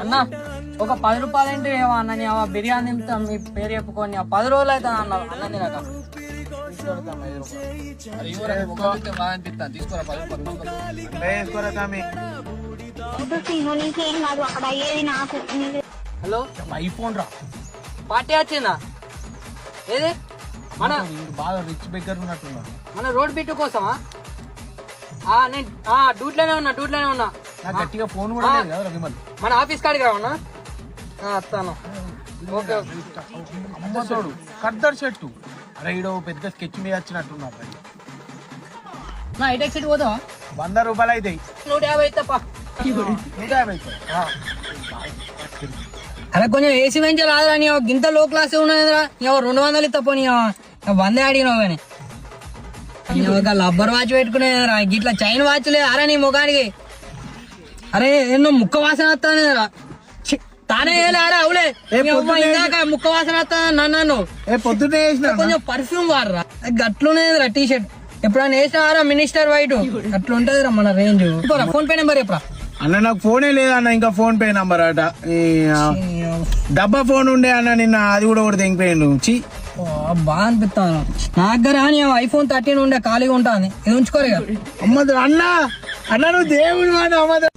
అన్న ఒక 10 రూపాయలు ఏంటి ఏమో అన్న నీ బిర్యానీ తింటాం మీ పేరు చెప్పుకొని 10 రోజులు అవుతుంది అన్న అన్న తినక హలో ఐఫోన్ రా పార్టీ వచ్చిందా ఏది మన బాగా రిచ్ బెగ్గర్ ఉన్నట్టున్నాడు. మన రోడ్ బిట్టు కోసమా నేను డ్యూట్లోనే ఉన్నా నాకు గట్టిగా ఫోన్ కూడా లేదు కదా విమల్. మన ఆఫీస్ కాడికి రావన్నా వస్తాను. ఓకే అమ్మతోడు కద్దరు చెట్టు. అరే ఈడో పెద్ద స్కెచ్ మీద వచ్చినట్టున్నారు. నా ఐటెక్ సిటీ పోతావా? 100 రూపాయలు అవుతాయి. 150 తప్ప 150 అవుతాయి. అరే కొంచెం ఏసీ మంచి రాదురా నీ గింత లో క్లాస్ ఉన్నదిరా 200 ఇస్తా పోనీ 100 అడిగినావు కానీ లబ్బర్ వాచ్ పెట్టుకునేదిరా గిట్లా చైన్ వాచ్ లేదు అరే నీ ముఖానికి. అరే ఎన్నో ముక్క వాసన వస్తానేరా తానే అరే అవులే ఇందాక ముక్క వాసన వస్తా నన్ను పొద్దున్నే కొంచెం పర్ఫ్యూమ్ వాడరా గట్లునేదిరా టీ షర్ట్ ఎప్పుడైనా వేసినారా మినిస్టర్ వైట్ అట్లుంటదిరా మన రేంజ్. ఫోన్ పే నెంబర్ ఎప్పుడా అన్న నాకు ఫోనే లేదన్న ఇంకా ఫోన్ పే నంబర్ అట డబ్బా ఫోన్ ఉండే అన్న నిన్న అది కూడా ఒకటి తెగిపోయిండు. బాగా అనిపిస్తాను నాకు దగ్గర ఐఫోన్ 13 ఉండే ఖాళీగా ఉంటాను ఇది ఉంచుకోరు అమ్మదు అన్న అన్న నువ్వు దేవుడు మాట అమ్మదు